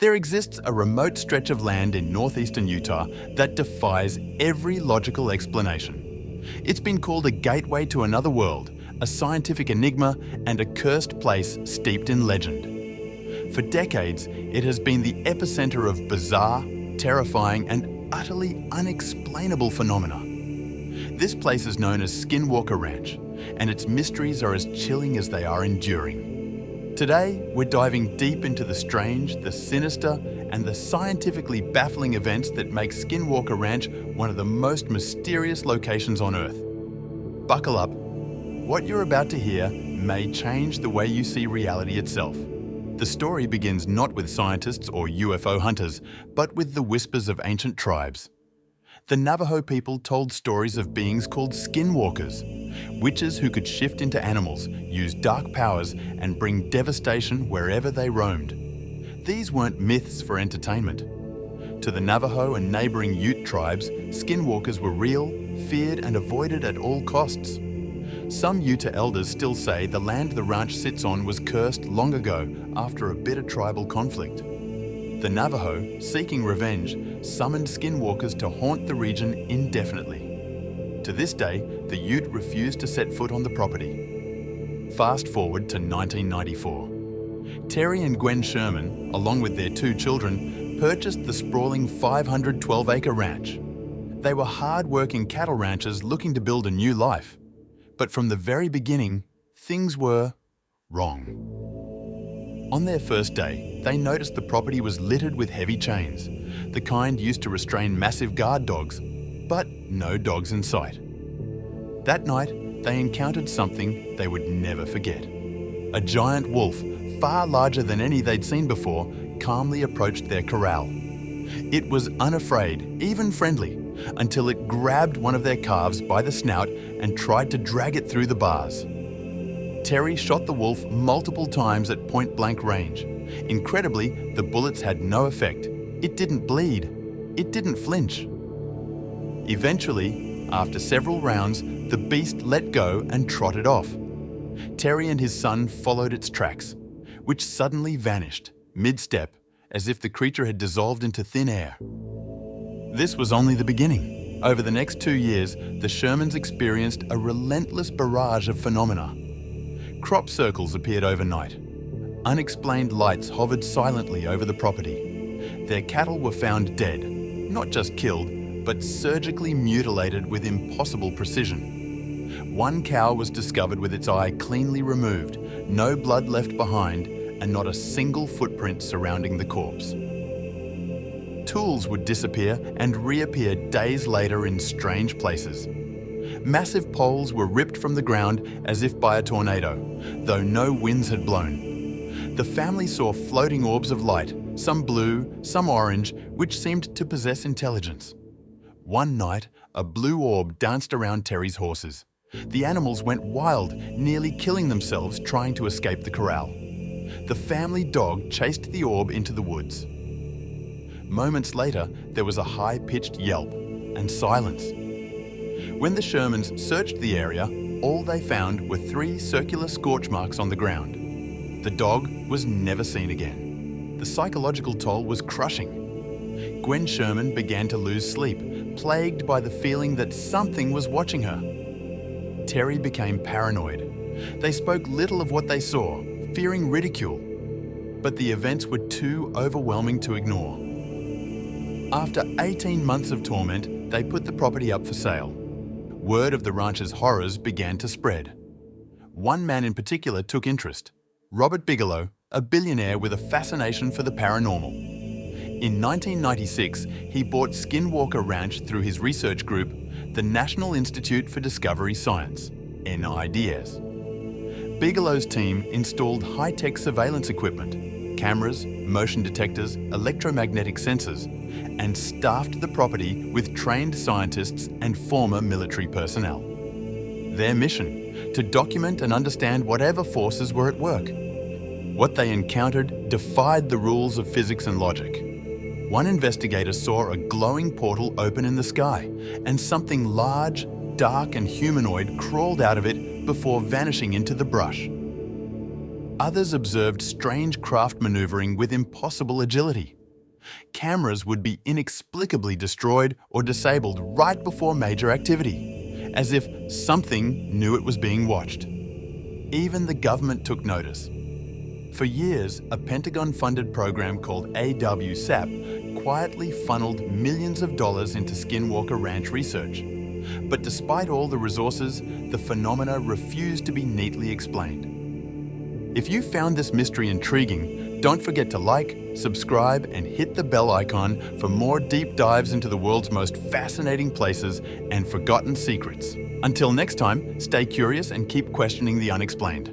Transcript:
There exists a remote stretch of land in northeastern Utah that defies every logical explanation. It's been called a gateway to another world, a scientific enigma, and a cursed place steeped in legend. For decades, it has been the epicenter of bizarre, terrifying, and utterly unexplainable phenomena. This place is known as Skinwalker Ranch, and its mysteries are as chilling as they are enduring. Today, we're diving deep into the strange, the sinister, and the scientifically baffling events that make Skinwalker Ranch one of the most mysterious locations on Earth. Buckle up. What you're about to hear may change the way you see reality itself. The story begins not with scientists or UFO hunters, but with the whispers of ancient tribes. The Navajo people told stories of beings called skinwalkers, witches who could shift into animals, use dark powers, and bring devastation wherever they roamed. These weren't myths for entertainment. To the Navajo and neighboring Ute tribes, skinwalkers were real, feared, and avoided at all costs. Some Utah elders still say the land the ranch sits on was cursed long ago after a bitter tribal conflict. The Navajo, seeking revenge, summoned skinwalkers to haunt the region indefinitely. To this day, the Ute refused to set foot on the property. Fast forward to 1994. Terry and Gwen Sherman, along with their 2 children, purchased the sprawling 512-acre ranch. They were hard-working cattle ranchers looking to build a new life. But from the very beginning, things were wrong. On their first day, they noticed the property was littered with heavy chains, the kind used to restrain massive guard dogs, but no dogs in sight. That night, they encountered something they would never forget. A giant wolf, far larger than any they'd seen before, calmly approached their corral. It was unafraid, even friendly, until it grabbed one of their calves by the snout and tried to drag it through the bars. Terry shot the wolf multiple times at point-blank range. Incredibly, the bullets had no effect. It didn't bleed. It didn't flinch. Eventually, after several rounds, the beast let go and trotted off. Terry and his son followed its tracks, which suddenly vanished, mid-step, as if the creature had dissolved into thin air. This was only the beginning. Over the next 2 years, the Shermans experienced a relentless barrage of phenomena. Crop circles appeared overnight. Unexplained lights hovered silently over the property. Their cattle were found dead, not just killed, but surgically mutilated with impossible precision. One cow was discovered with its eye cleanly removed, no blood left behind, and not a single footprint surrounding the corpse. Tools would disappear and reappear days later in strange places. Massive poles were ripped from the ground as if by a tornado, though no winds had blown. The family saw floating orbs of light, some blue, some orange, which seemed to possess intelligence. One night, a blue orb danced around Terry's horses. The animals went wild, nearly killing themselves trying to escape the corral. The family dog chased the orb into the woods. Moments later, there was a high-pitched yelp and silence. When the Shermans searched the area, all they found were 3 circular scorch marks on the ground. The dog was never seen again. The psychological toll was crushing. Gwen Sherman began to lose sleep, plagued by the feeling that something was watching her. Terry became paranoid. They spoke little of what they saw, fearing ridicule. But the events were too overwhelming to ignore. After 18 months of torment, they put the property up for sale. Word of the ranch's horrors began to spread. One man in particular took interest, Robert Bigelow, a billionaire with a fascination for the paranormal. In 1996, he bought Skinwalker Ranch through his research group, the National Institute for Discovery Science, NIDS. Bigelow's team installed high-tech surveillance equipment, cameras, motion detectors, electromagnetic sensors, and staffed the property with trained scientists and former military personnel. Their mission: to document and understand whatever forces were at work. What they encountered defied the rules of physics and logic. One investigator saw a glowing portal open in the sky, and something large, dark and humanoid crawled out of it before vanishing into the brush. Others observed strange craft maneuvering with impossible agility. Cameras would be inexplicably destroyed or disabled right before major activity, as if something knew it was being watched. Even the government took notice. For years, a Pentagon-funded program called AWSAP quietly funneled millions of dollars into Skinwalker Ranch research. But despite all the resources, the phenomena refused to be neatly explained. If you found this mystery intriguing, don't forget to like, subscribe, and hit the bell icon for more deep dives into the world's most fascinating places and forgotten secrets. Until next time, stay curious and keep questioning the unexplained.